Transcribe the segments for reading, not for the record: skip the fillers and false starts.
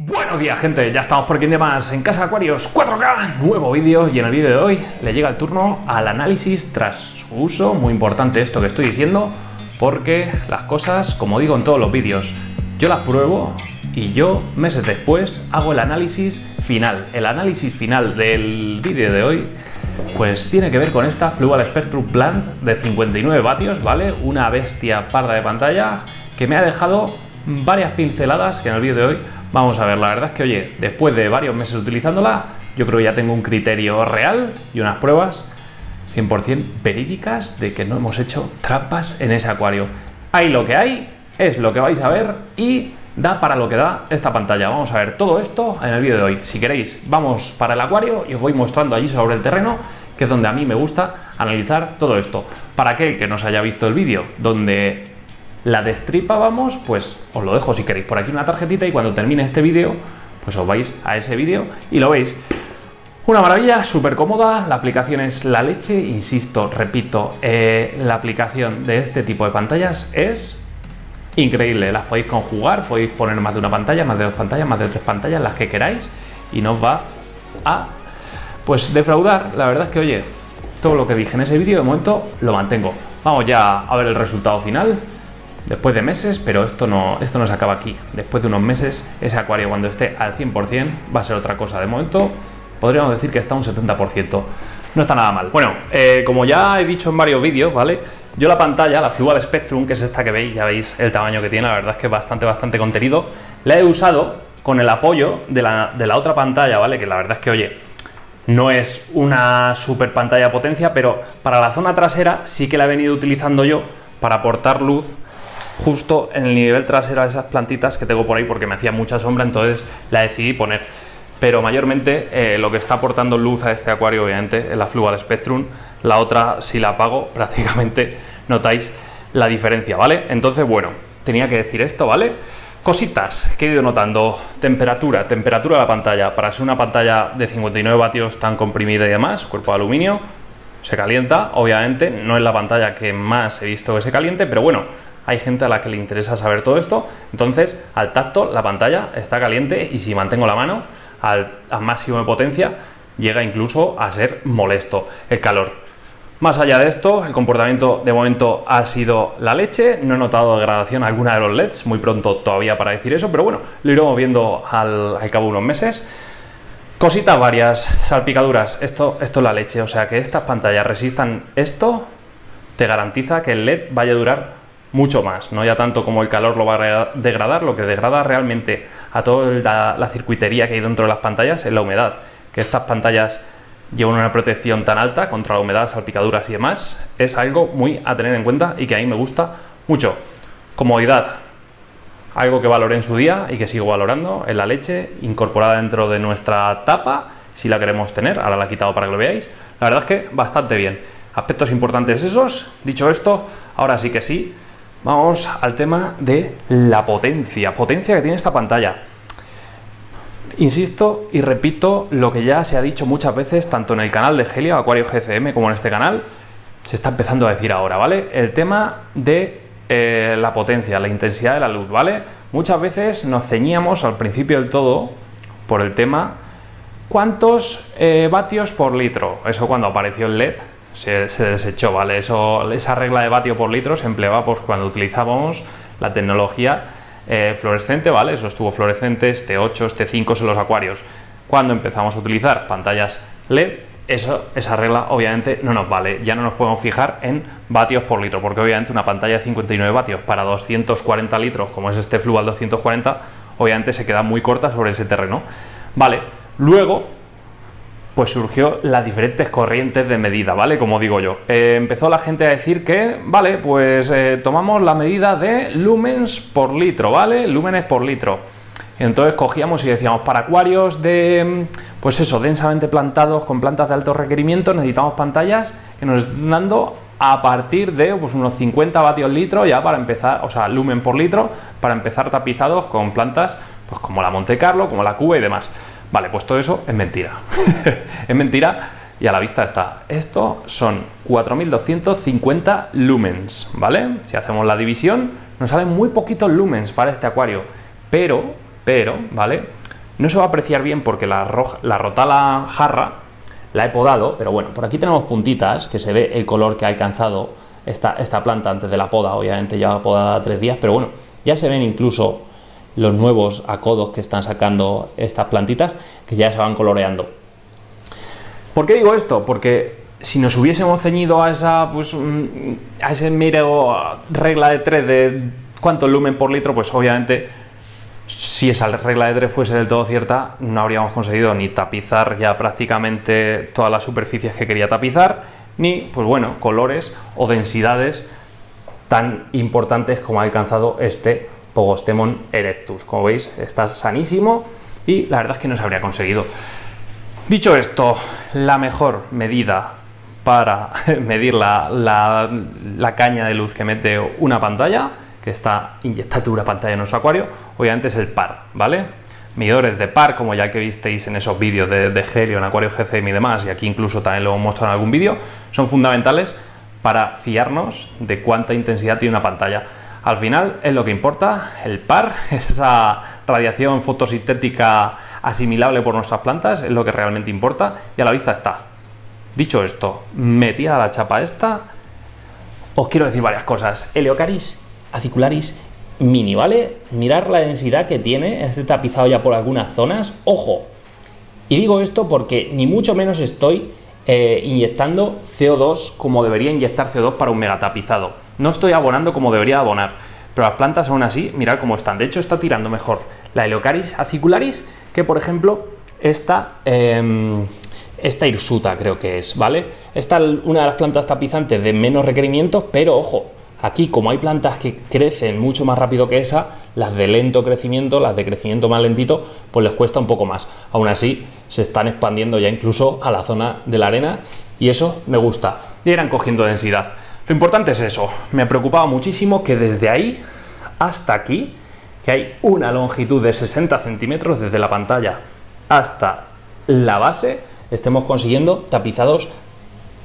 Buenos días, gente, ya estamos por aquí de más en Casa Acuarios 4K, nuevo vídeo, y en el vídeo de hoy le llega el turno al análisis tras su uso. Muy importante esto que estoy diciendo, porque las cosas, como digo en todos los vídeos, yo las pruebo y yo meses después hago el análisis final. El análisis final del vídeo de hoy pues tiene que ver con esta Fluval Spectrum Plant de 59 vatios, ¿vale? Una bestia parda de pantalla que me ha dejado varias pinceladas que en el vídeo de hoy vamos a ver. La verdad es que, oye, después de varios meses utilizándola, yo creo que ya tengo un criterio real y unas pruebas 100% verídicas de que no hemos hecho trampas en ese acuario. Hay lo que hay, es lo que vais a ver y da para lo que da esta pantalla. Vamos a ver todo esto en el vídeo de hoy. Si queréis, vamos para el acuario y os voy mostrando allí sobre el terreno, que es donde a mí me gusta analizar todo esto. Para aquel que no se haya visto el vídeo donde la destripábamos, pues os lo dejo si queréis por aquí una tarjetita, y cuando termine este vídeo pues os vais a ese vídeo y lo veis. Una maravilla, súper cómoda, la aplicación es la leche, insisto, repito, la aplicación de este tipo de pantallas es increíble. Las podéis conjugar, podéis poner más de una pantalla, más de dos pantallas, más de tres pantallas, las que queráis, y no os va a pues defraudar. La verdad es que, oye, todo lo que dije en ese vídeo de momento lo mantengo. Vamos ya a ver el resultado final después de meses, pero esto no se acaba aquí. Después de unos meses, ese acuario cuando esté al 100% va a ser otra cosa. De momento podríamos decir que está un 70%. No está nada mal. Bueno, como ya he dicho en varios vídeos, ¿vale? Yo la pantalla, la Fluval Spectrum, que es esta que veis, ya veis el tamaño que tiene, la verdad es que es bastante contenido. La he usado con el apoyo de la otra pantalla, ¿vale? Que la verdad es que, oye, no es una super pantalla de potencia, pero para la zona trasera sí que la he venido utilizando yo para aportar luz justo en el nivel trasero a esas plantitas que tengo por ahí, porque me hacía mucha sombra, entonces la decidí poner. Pero mayormente lo que está aportando luz a este acuario, obviamente, es la Fluval Spectrum. La otra, si la apago, prácticamente notáis la diferencia, ¿vale? Entonces, bueno, tenía que decir esto, ¿vale? Cositas que he ido notando. Temperatura de la pantalla. Para ser una pantalla de 59 vatios tan comprimida y demás, cuerpo de aluminio, se calienta. Obviamente, no es la pantalla que más he visto que se caliente, pero bueno, hay gente a la que le interesa saber todo esto. Entonces, al tacto, la pantalla está caliente, y si mantengo la mano al máximo de potencia, llega incluso a ser molesto el calor. Más allá de esto, el comportamiento de momento ha sido la leche. No he notado degradación alguna de los LEDs, muy pronto todavía para decir eso, pero bueno, lo iremos viendo al cabo de unos meses. Cositas varias, salpicaduras, esto es la leche, o sea que estas pantallas resistan esto, te garantiza que el LED vaya a durar mucho más, no ya tanto como el calor lo va a degradar. Lo que degrada realmente a toda la circuitería que hay dentro de las pantallas es la humedad. Que estas pantallas llevan una protección tan alta contra la humedad, salpicaduras y demás, es algo muy a tener en cuenta y que a mí me gusta mucho. Comodidad, algo que valoré en su día y que sigo valorando, es la leche incorporada dentro de nuestra tapa, si la queremos tener. Ahora la he quitado para que lo veáis. La verdad es que bastante bien. Aspectos importantes esos. Dicho esto, ahora sí que sí, vamos al tema de la potencia que tiene esta pantalla. Insisto y repito lo que ya se ha dicho muchas veces, tanto en el canal de Helio Acuario GCM como en este canal, se está empezando a decir ahora, ¿vale? El tema de la potencia, la intensidad de la luz, ¿vale? Muchas veces nos ceñíamos al principio del todo por el tema ¿cuántos vatios por litro? Eso cuando apareció el LED se desechó, ¿vale? Esa regla de vatio por litro se empleaba pues cuando utilizábamos la tecnología fluorescente, ¿vale? Eso estuvo fluorescentes, T8, T5 en los acuarios. Cuando empezamos a utilizar pantallas LED, esa regla obviamente no nos vale. Ya no nos podemos fijar en vatios por litro, porque obviamente una pantalla de 59 vatios para 240 litros, como es este Fluval 240, obviamente se queda muy corta sobre ese terreno, ¿vale? Luego pues surgió las diferentes corrientes de medida, ¿vale? Como digo yo, empezó la gente a decir que, vale, pues tomamos la medida de lumens por litro, ¿vale? Lúmenes por litro. Y entonces cogíamos y decíamos, para acuarios de, pues eso, densamente plantados, con plantas de alto requerimiento, necesitamos pantallas que nos estén dando a partir de pues unos 50 vatios litro ya para empezar, o sea, lumen por litro, para empezar tapizados con plantas pues como la Monte Carlo, como la Cuba y demás. Vale, pues todo eso es mentira. Es mentira y a la vista está. Esto son 4250 lumens, ¿vale? Si hacemos la división, nos salen muy poquitos lumens para este acuario. Pero, ¿vale? No se va a apreciar bien porque la rotala jarra la he podado, pero bueno, por aquí tenemos puntitas que se ve el color que ha alcanzado esta planta antes de la poda. Obviamente ya podada 3 días, pero bueno, ya se ven incluso los nuevos acodos que están sacando estas plantitas que ya se van coloreando. ¿Por qué digo esto? Porque si nos hubiésemos ceñido a esa, pues, a ese mero regla de 3 de cuánto lumen por litro, pues obviamente si esa regla de 3 fuese del todo cierta, no habríamos conseguido ni tapizar ya prácticamente todas las superficies que quería tapizar, ni, pues bueno, colores o densidades tan importantes como ha alcanzado este Pogostemon erectus. Como veis, está sanísimo y la verdad es que no se habría conseguido. Dicho esto, la mejor medida para medir la caña de luz que mete una pantalla, que está inyectada una pantalla en nuestro acuario, obviamente es el par, ¿vale? Medidores de par, como ya que visteis en esos vídeos de Helio, en Acuario GCM y demás, y aquí incluso también lo hemos mostrado en algún vídeo, son fundamentales para fiarnos de cuánta intensidad tiene una pantalla. Al final es lo que importa, el par, es esa radiación fotosintética asimilable por nuestras plantas, es lo que realmente importa y a la vista está. Dicho esto, metida la chapa esta, os quiero decir varias cosas. Eleocaris acicularis mini, ¿vale? Mirar la densidad que tiene, este tapizado ya por algunas zonas, ojo. Y digo esto porque ni mucho menos estoy inyectando CO2 como debería inyectar CO2 para un megatapizado. No estoy abonando como debería abonar, pero las plantas aún así, mirad cómo están. De hecho, está tirando mejor la Eleocaris acicularis que, por ejemplo, esta hirsuta, creo que es, ¿vale? Esta es una de las plantas tapizantes de menos requerimientos, pero ojo, aquí como hay plantas que crecen mucho más rápido que esa, las de lento crecimiento, las de crecimiento más lentito, pues les cuesta un poco más. Aún así, se están expandiendo ya incluso a la zona de la arena y eso me gusta. Y irán cogiendo densidad. Lo importante es eso. Me preocupaba muchísimo que desde ahí hasta aquí, que hay una longitud de 60 centímetros desde la pantalla hasta la base, estemos consiguiendo tapizados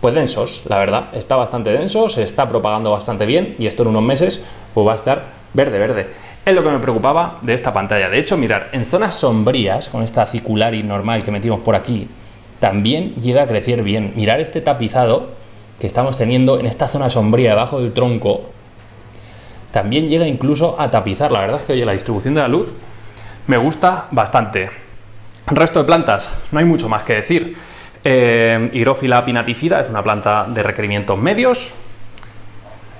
pues densos, la verdad, está bastante denso, se está propagando bastante bien y esto en unos meses pues va a estar verde. Es lo que me preocupaba de esta pantalla. De hecho, mirar, en zonas sombrías, con esta acicularis normal que metimos por aquí, también llega a crecer bien. Mirar este tapizado que estamos teniendo en esta zona sombría debajo del tronco, también llega incluso a tapizar. La verdad es que, oye, la distribución de la luz me gusta bastante. El resto de plantas, no hay mucho más que decir. Higrófila pinatifida es una planta de requerimientos medios.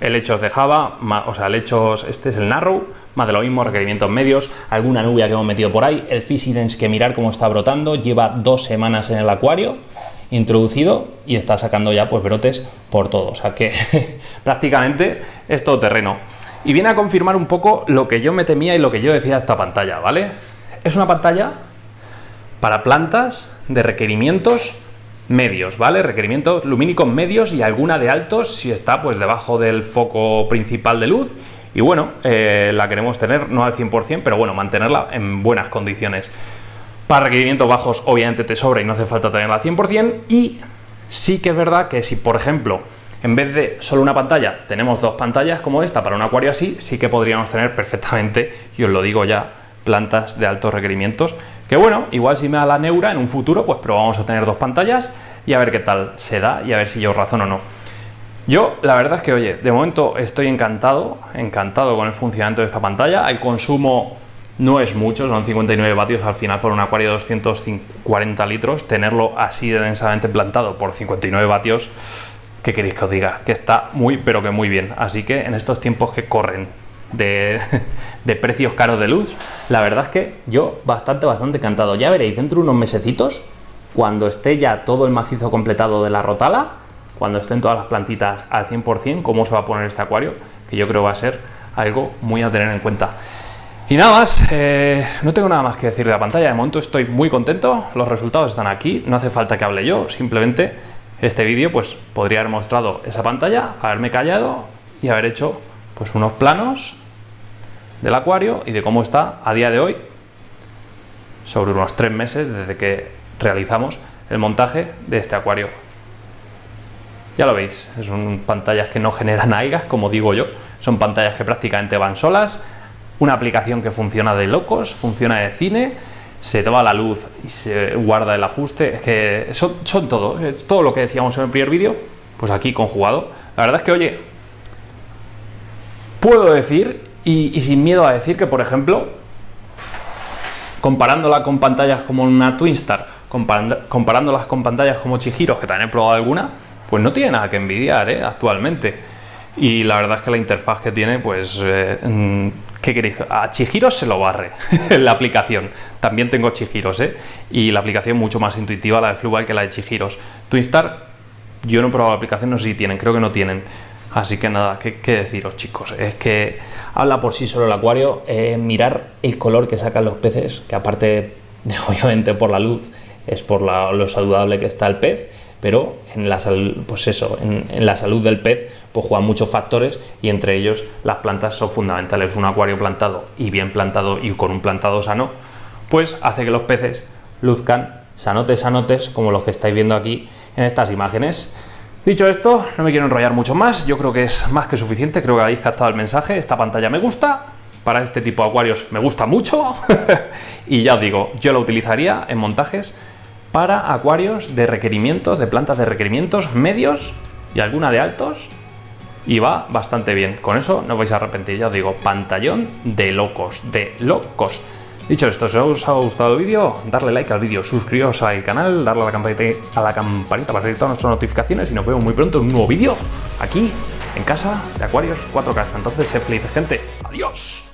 Helechos de Java, o sea, helechos, este es el Narrow, más de lo mismo, requerimientos medios. Alguna nubia que hemos metido por ahí. El Physidens, que mirar cómo está brotando, lleva 2 semanas en el acuario introducido y está sacando ya pues brotes por todo. O sea que prácticamente es todo terreno. Y viene a confirmar un poco lo que yo me temía y lo que yo decía de esta pantalla, ¿vale? Es una pantalla para plantas de requerimientos medios, ¿vale? Requerimientos lumínicos medios y alguna de altos si está pues debajo del foco principal de luz. Y bueno, la queremos tener no al 100%, pero bueno, mantenerla en buenas condiciones. Para requerimientos bajos obviamente te sobra y no hace falta tenerla al 100%. Y sí que es verdad que si, por ejemplo, en vez de solo una pantalla, tenemos 2 pantallas como esta para un acuario así, sí que podríamos tener perfectamente, y os lo digo ya, plantas de altos requerimientos, que bueno, igual si me da la neura en un futuro, pues probamos a tener 2 pantallas y a ver qué tal se da y a ver si yo razón o no. Yo la verdad es que, oye, de momento estoy encantado con el funcionamiento de esta pantalla. El consumo no es mucho, son 59 vatios al final por un acuario de 240 litros, tenerlo así de densamente plantado por 59 vatios, ¿qué queréis que os diga? Que está muy, pero que muy bien. Así que en estos tiempos que corren de precios caros de luz, la verdad es que yo bastante encantado. Ya veréis dentro de unos mesecitos, cuando esté ya todo el macizo completado de la rotala, cuando estén todas las plantitas al 100%, cómo se va a poner este acuario, que yo creo va a ser algo muy a tener en cuenta. Y nada más, no tengo nada más que decir de la pantalla. De momento estoy muy contento, los resultados están aquí, no hace falta que hable yo, simplemente este vídeo pues podría haber mostrado esa pantalla, haberme callado y haber hecho pues unos planos del acuario y de cómo está a día de hoy, sobre unos 3 meses desde que realizamos el montaje de este acuario. Ya lo veis, son pantallas que no generan algas, como digo yo, son pantallas que prácticamente van solas, una aplicación que funciona de locos, funciona de cine, se te va la luz y se guarda el ajuste. Es que son todo, es todo lo que decíamos en el primer vídeo, pues aquí conjugado. La verdad es que, oye, puedo decir, y sin miedo a decir, que por ejemplo, comparándola con pantallas como una Twinstar, comparándolas con pantallas como Chihiro, que también he probado alguna, pues no tiene nada que envidiar, actualmente. Y la verdad es que la interfaz que tiene, pues, ¿qué queréis? A Chihiro se lo barre la aplicación. También tengo Chihiros, y la aplicación mucho más intuitiva, la de Fluval, que la de Chihiros. Twinstar, yo no he probado la aplicación, no sé si tienen, creo que no tienen. Así que nada, ¿qué deciros, chicos? Es que habla por sí solo el acuario. Mirar el color que sacan los peces, que aparte de, obviamente, por la luz, es por lo saludable que está el pez, pero en la pues eso, en la salud del pez, pues juegan muchos factores, y entre ellos las plantas son fundamentales. Un acuario plantado y bien plantado y con un plantado sano, pues hace que los peces luzcan sanotes, como los que estáis viendo aquí en estas imágenes. Dicho esto, no me quiero enrollar mucho más, yo creo que es más que suficiente, creo que habéis captado el mensaje. Esta pantalla me gusta, para este tipo de acuarios me gusta mucho, y ya os digo, yo la utilizaría en montajes para acuarios de requerimientos, de plantas de requerimientos medios y alguna de altos, y va bastante bien. Con eso no os vais a arrepentir, ya os digo, pantallón de locos, de locos. Dicho esto, si os ha gustado el vídeo, darle like al vídeo, suscribiros al canal, darle a la campanita para recibir todas nuestras notificaciones, y nos vemos muy pronto en un nuevo vídeo aquí en casa de Acuarios 4K. Entonces, sed felices, gente. ¡Adiós!